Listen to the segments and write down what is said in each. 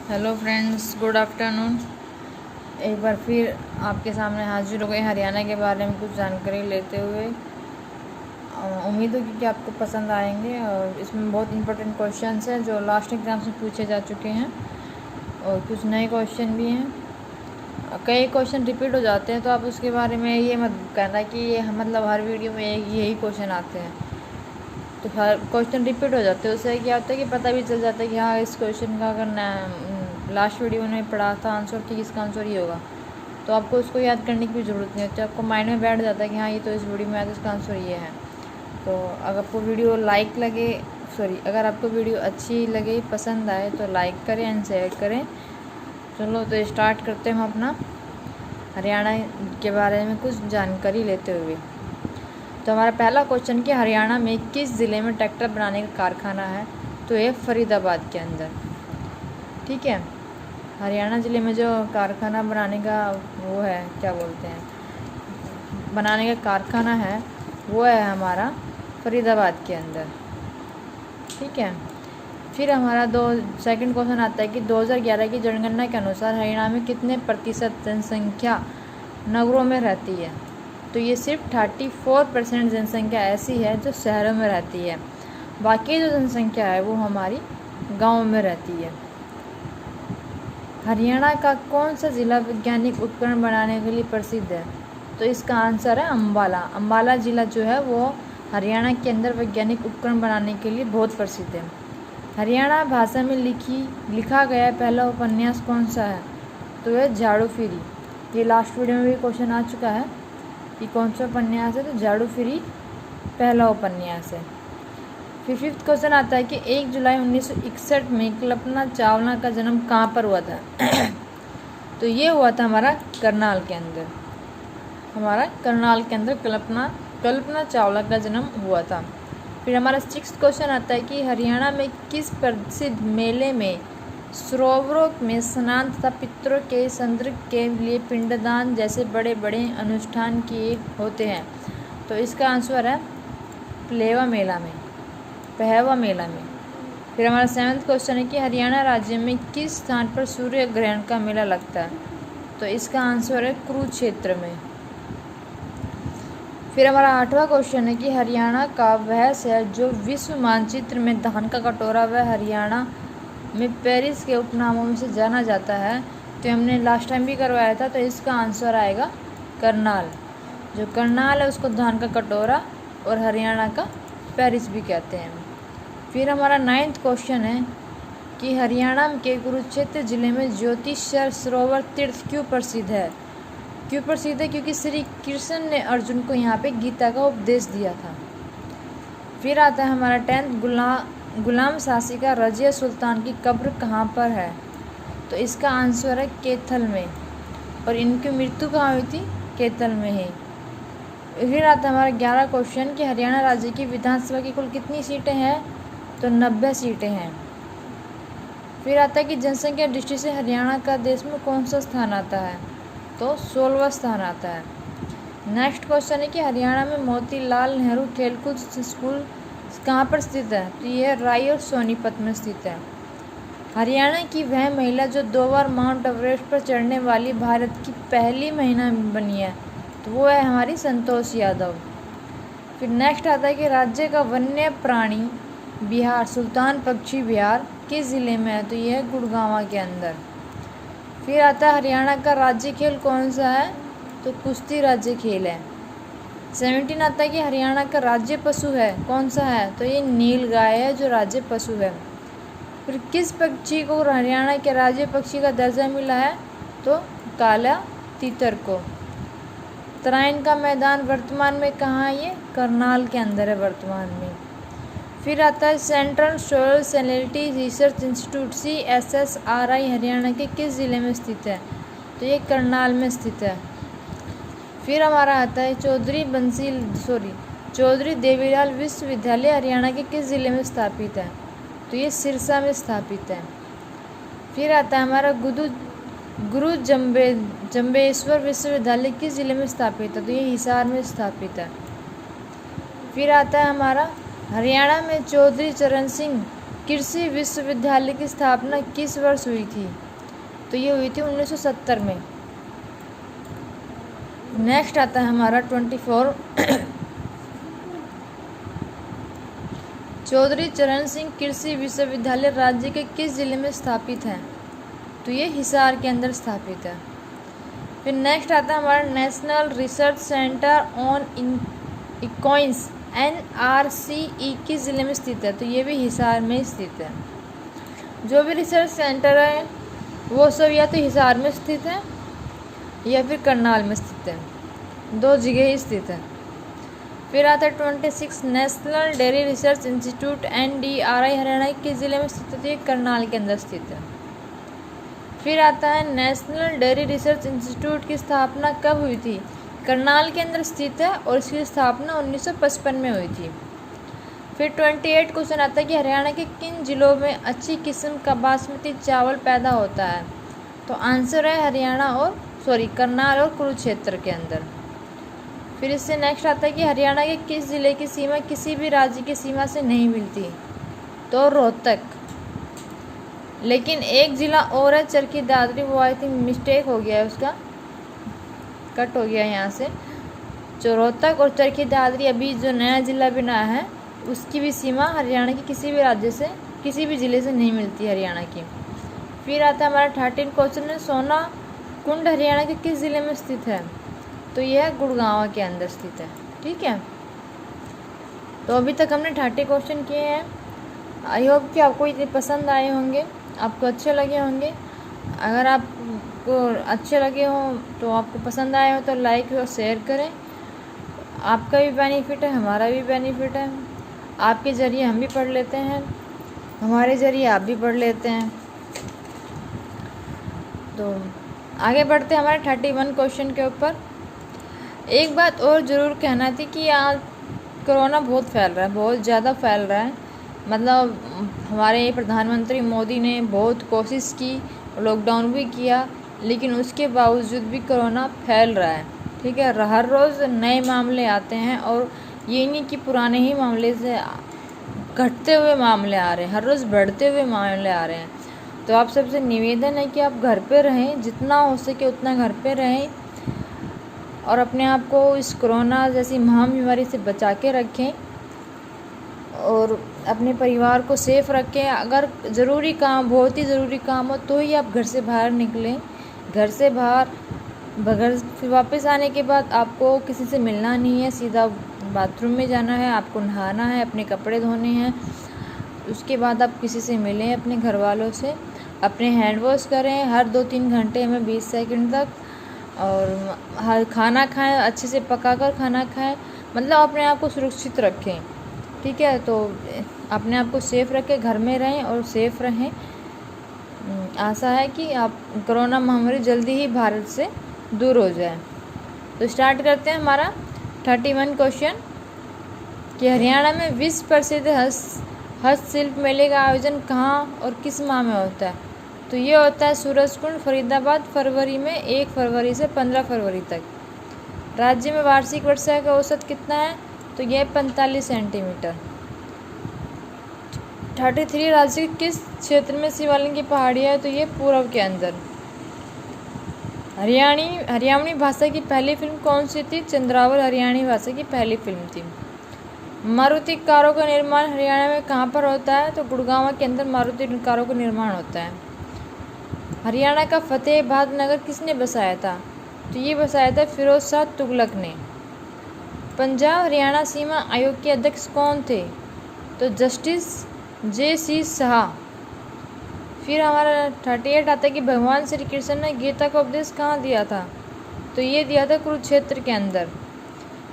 Hello friends, good afternoon. एक बार फिर आपके सामने हाजिर हो गए हरियाणा के बारे में कुछ जानकारी लेते हुए। उम्मीद होगी कि आपको पसंद आएंगे और इसमें बहुत इंपॉर्टेंट क्वेश्चंस हैं जो लास्ट एग्ज़ाम से पूछे जा चुके हैं और कुछ नए क्वेश्चन भी हैं। कई क्वेश्चन रिपीट हो जाते हैं तो आप उसके बारे में ये मत कहना कि ये मतलब हर वीडियो में यही क्वेश्चन आते हैं। तो हर क्वेश्चन रिपीट हो जाते हैं, उससे क्या होता है कि पता भी चल जाता है कि हाँ इस क्वेश्चन का अगर लास्ट वीडियो में पढ़ा था आंसर कि इसका आंसर ये होगा, तो आपको उसको याद करने की भी ज़रूरत नहीं होती। आपको माइंड में बैठ जाता है कि हाँ ये तो इस वीडियो में आया तो इसका आंसर ये है। तो अगर आपको वीडियो अगर आपको वीडियो अच्छी लगे, पसंद आए तो लाइक करें एंड शेयर करें। चलो तो स्टार्ट करते हैं हम अपना हरियाणा के बारे में कुछ जानकारी लेते हुए। तो हमारा पहला क्वेश्चन कि हरियाणा में किस ज़िले में ट्रैक्टर बनाने का कारखाना है? तो ये फरीदाबाद के अंदर। ठीक है, हरियाणा ज़िले में जो कारखाना बनाने का वो है, क्या बोलते हैं, बनाने का कारखाना है वो है हमारा फरीदाबाद के अंदर। ठीक है, फिर हमारा सेकंड क्वेश्चन आता है कि 2011 की जनगणना के अनुसार हरियाणा में कितने प्रतिशत जनसंख्या नगरों में रहती है? तो ये सिर्फ 34% जनसंख्या ऐसी है जो शहरों में रहती है, बाकी जो जनसंख्या है वो हमारी गाँव में रहती है। हरियाणा का कौन सा ज़िला वैज्ञानिक उपकरण बनाने के लिए प्रसिद्ध है? तो इसका आंसर है अम्बाला। अम्बाला ज़िला जो है वो हरियाणा के अंदर वैज्ञानिक उपकरण बनाने के लिए बहुत प्रसिद्ध है। हरियाणा भाषा में लिखा गया पहला उपन्यास कौन सा है? तो यह झाड़ू फिरी। ये लास्ट वीडियो में भी क्वेश्चन आ चुका है कि कौन सा उपन्यास है, तो झाड़ू फिरी पहला उपन्यास है। फिर फिफ्थ क्वेश्चन आता है कि 1 जुलाई 1961 में कल्पना चावला का जन्म कहाँ पर हुआ था? तो ये हुआ था हमारा करनाल के अंदर। कल्पना चावला का जन्म हुआ था। फिर हमारा सिक्स्थ क्वेश्चन आता है कि हरियाणा में किस प्रसिद्ध मेले में सरोवरों में स्नान तथा पितरों के संतर्क के लिए पिंडदान जैसे बड़े बड़े अनुष्ठान किए होते हैं? तो इसका आंसर है पहवा मेला में। फिर हमारा सेवन्थ क्वेश्चन है कि हरियाणा राज्य में किस स्थान पर सूर्य ग्रहण का मेला लगता है? तो इसका आंसर है कुरुक्षेत्र में। फिर हमारा आठवां क्वेश्चन है कि हरियाणा का वह शहर जो विश्व मानचित्र में धान का कटोरा वह हरियाणा में पेरिस के उपनामों से जाना जाता है? तो हमने लास्ट टाइम भी करवाया था, तो इसका आंसर आएगा करनाल। जो करनाल है उसको धान का कटोरा और हरियाणा का पेरिस भी कहते हैं। फिर हमारा 9th क्वेश्चन है कि हरियाणा के कुरुक्षेत्र जिले में ज्योतिषर सरोवर तीर्थ क्यों प्रसिद्ध है? क्योंकि श्री कृष्ण ने अर्जुन को यहाँ पे गीता का उपदेश दिया था। फिर आता है हमारा 10th गुलाम सासी का रजिया सुल्तान की कब्र कहाँ पर है? तो इसका आंसर है कैथल में, और इनकी मृत्यु कहाँ हुई थी? कैथल में ही। फिर आता है हमारा 11 क्वेश्चन कि हरियाणा राज्य की विधानसभा की कुल कितनी सीटें हैं? तो 90 सीटें हैं। फिर आता है कि जनसंख्या दृष्टि से हरियाणा का देश में कौन सा स्थान आता है? तो 16वां स्थान आता है। नेक्स्ट क्वेश्चन है कि हरियाणा में मोतीलाल नेहरू खेलकूद स्कूल कहाँ पर स्थित है? तो यह राय और सोनीपत में स्थित है। हरियाणा की वह महिला जो 2 बार माउंट एवरेस्ट पर चढ़ने वाली भारत की पहली महिला बनी है, तो वो है हमारी संतोष यादव। फिर नेक्स्ट आता है कि राज्य का वन्य प्राणी बिहार सुल्तान पक्षी बिहार किस ज़िले में है? तो यह है गुड़गांव के अंदर। फिर आता है हरियाणा का राज्य खेल कौन सा है? तो कुश्ती राज्य खेल है। 17 आता है कि हरियाणा का राज्य पशु है कौन सा है? तो ये नीलगाय है जो राज्य पशु है। फिर किस पक्षी को हरियाणा के राज्य पक्षी का दर्जा मिला है? तो काला तीतर को। तराइन का मैदान वर्तमान में कहाँ है? ये करनाल के अंदर है वर्तमान में। फिर आता है central soil salinity research institute CSSRI Haryana के किस ज़िले में स्थित है? तो ये करनाल में स्थित है। फिर हमारा आता है चौधरी देवीलाल विश्वविद्यालय हरियाणा के किस ज़िले में स्थापित है? तो ये सिरसा में स्थापित है। फिर आता है हमारा गुरु जम्बेश्वर विश्वविद्यालय किस ज़िले में स्थापित है? तो ये हिसार में स्थापित है। फिर आता है हमारा हरियाणा में चौधरी चरण सिंह कृषि विश्वविद्यालय की स्थापना किस वर्ष हुई थी? तो ये हुई थी 1970 में। नेक्स्ट आता है हमारा 24। चौधरी चरण सिंह कृषि विश्वविद्यालय राज्य के किस जिले में स्थापित है? तो ये हिसार के अंदर स्थापित है। फिर नेक्स्ट आता है हमारा national research centre on equines NRCE किस जिले में स्थित है? तो ये भी हिसार में स्थित है। जो भी रिसर्च सेंटर है वो सब या तो हिसार में स्थित है या फिर करनाल में स्थित है, दो जगह ही स्थित है। फिर आता है 26 national dairy research institute NDRI Haryana किस जिले में स्थित है? करनाल के अंदर स्थित है। फिर आता है नेशनल डेयरी रिसर्च इंस्टीट्यूट की स्थापना कब हुई थी? करनाल के अंदर स्थित है और इसकी स्थापना 1955 में हुई थी। फिर 28 क्वेश्चन आता है कि हरियाणा के किन जिलों में अच्छी किस्म का बासमती चावल पैदा होता है? तो आंसर है करनाल और कुरुक्षेत्र के अंदर। फिर इससे नेक्स्ट आता है कि हरियाणा के किस जिले की सीमा किसी भी राज्य की सीमा से नहीं मिलती? तो रोहतक। लेकिन एक जिला और है चरखी दादरी, वो आई थिंक मिस्टेक हो गया है, उसका कट हो गया यहाँ से। जो रोहतक और चरखी दादरी अभी जो नया जिला बना है उसकी भी सीमा हरियाणा के किसी भी राज्य से किसी भी ज़िले से नहीं मिलती हरियाणा की। फिर आता है हमारा 13 क्वेश्चन में सोना कुंड हरियाणा के किस ज़िले में स्थित है? तो यह गुड़गांव के अंदर स्थित है। ठीक है, तो अभी तक हमने 30 क्वेश्चन किए हैं। आई होप कि आपको इतने पसंद आए होंगे, आपको अच्छे लगे होंगे। अगर आपको अच्छे लगे हों तो आपको पसंद आए हो तो लाइक और शेयर करें। आपका भी बेनिफिट है, हमारा भी बेनिफिट है। आपके ज़रिए हम भी पढ़ लेते हैं, हमारे ज़रिए आप भी पढ़ लेते हैं। तो आगे बढ़ते हैं हमारे 31 क्वेश्चन के ऊपर। एक बात और ज़रूर कहना थी कि आज कोरोना बहुत फैल रहा है, बहुत ज़्यादा फैल रहा है। मतलब हमारे प्रधानमंत्री मोदी ने बहुत कोशिश की, लॉकडाउन भी किया, लेकिन उसके बावजूद भी कोरोना फैल रहा है। ठीक है, हर रोज़ नए मामले आते हैं और ये नहीं कि पुराने ही मामले से घटते हुए मामले आ रहे हैं, हर रोज़ बढ़ते हुए मामले आ रहे हैं। तो आप सबसे निवेदन है कि आप घर पे रहें, जितना हो सके उतना घर पे रहें और अपने आप को इस कोरोना जैसी महान बीमारी से बचा के रखें और अपने परिवार को सेफ रखें। अगर ज़रूरी काम, बहुत ही ज़रूरी काम हो तो ही आप घर से बाहर निकलें। घर से बाहर फिर वापस आने के बाद आपको किसी से मिलना नहीं है, सीधा बाथरूम में जाना है, आपको नहाना है, अपने कपड़े धोने हैं, उसके बाद आप किसी से मिलें अपने घर वालों से। अपने हैंड वॉश करें हर 2-3 घंटे में 20 सेकंड तक, और हर खाना खाएं, अच्छे से पकाकर खाना खाएं। मतलब अपने आप को सुरक्षित रखें। ठीक है, तो अपने आप को सेफ़ रखें, घर में रहें और सेफ़ रहें। आशा है कि आप कोरोना महामारी जल्दी ही भारत से दूर हो जाए। तो स्टार्ट करते हैं हमारा 31 क्वेश्चन कि हरियाणा में विश्व प्रसिद्ध हस्तशिल्प मेले का आयोजन कहाँ और किस माह में होता है? तो ये होता है सूरजकुंड, फरीदाबाद, फरवरी में 1 फरवरी से 15 फरवरी तक। राज्य में वार्षिक वर्षा का औसत कितना है? तो यह 45 सेंटीमीटर। 33 राज्य के किस क्षेत्र में शिवालिक की पहाड़ियाँ है? तो ये पूर्व के अंदर। हरियाणवी भाषा की पहली फिल्म कौन सी थी? चंद्रावल हरियाणवी भाषा की पहली फिल्म थी। मारुति कारों का निर्माण हरियाणा में कहाँ पर होता है? तो गुड़गांव के अंदर मारुति कारों का निर्माण होता है। हरियाणा का फतेहाबाद नगर किसने बसाया था? तो ये बसाया था फिरोज शाह तुगलक ने। पंजाब हरियाणा सीमा आयोग के अध्यक्ष कौन थे? तो जस्टिस JC शाह। फिर हमारा 38 आता है कि भगवान श्री कृष्ण ने गीता का उपदेश कहाँ दिया था? तो ये दिया था कुरुक्षेत्र के अंदर।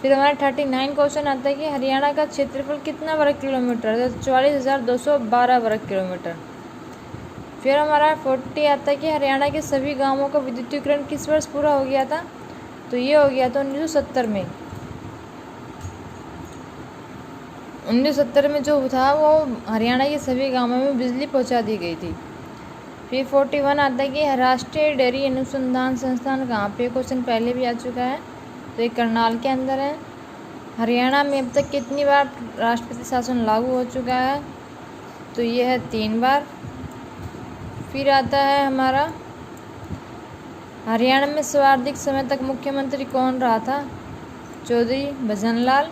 फिर हमारा 39 क्वेश्चन आता है कि हरियाणा का क्षेत्रफल कितना वर्ग किलोमीटर है? तो 44,212 वर्ग किलोमीटर। फिर हमारा 40 आता है कि हरियाणा के सभी गांवों का विद्युतीकरण किस वर्ष पूरा हो गया था? तो ये हो गया था 1970 में। 1970 में जो था वो हरियाणा के सभी गांवों में बिजली पहुंचा दी गई थी। फिर 41 आता है कि राष्ट्रीय डेयरी अनुसंधान संस्थान कहाँ पे? क्वेश्चन पहले भी आ चुका है, तो ये करनाल के अंदर है। हरियाणा में अब तक कितनी बार राष्ट्रपति शासन लागू हो चुका है? तो ये है 3 बार। फिर आता है हमारा हरियाणा में सर्वाधिक समय तक मुख्यमंत्री कौन रहा था? चौधरी भजनलाल।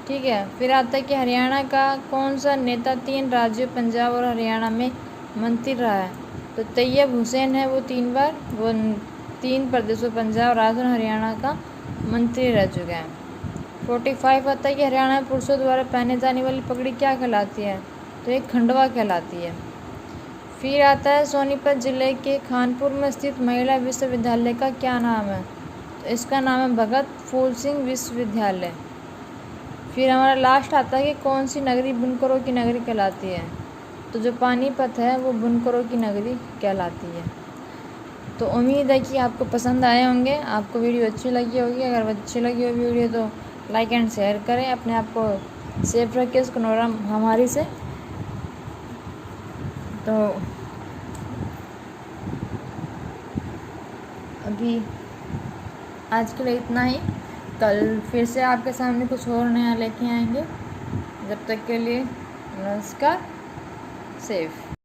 ठीक है। फिर आता है कि हरियाणा का कौन सा नेता 3 राज्यों पंजाब और हरियाणा में मंत्री रहा है? तो तैयब हुसैन है वो 3 बार, वो 3 प्रदेशों पंजाब, राजस्थान, हरियाणा का मंत्री रह चुके हैं। 45 आता है कि हरियाणा में पुरुषों द्वारा पहने जाने वाली पगड़ी क्या कहलाती है? तो एक खंडवा कहलाती है। फिर आता है सोनीपत जिले के खानपुर में स्थित महिला विश्वविद्यालय का क्या नाम है? तो इसका नाम है भगत फूल सिंह विश्वविद्यालय। फिर हमारा लास्ट आता है कि कौन सी नगरी बुनकरों की नगरी कहलाती है? तो जो पानीपत है वो बुनकरों की नगरी कहलाती है। तो उम्मीद है कि आपको पसंद आए होंगे, आपको वीडियो अच्छी लगी होगी। अगर अच्छी लगी हो वीडियो तो लाइक एंड शेयर करें, अपने आप को सेफ रखिए इस कोरोना महामारी से। तो अभी आज के लिए इतना ही, कल फिर से आपके सामने कुछ और नया लेके आएंगे। जब तक के लिए नमस्कार, सेफ।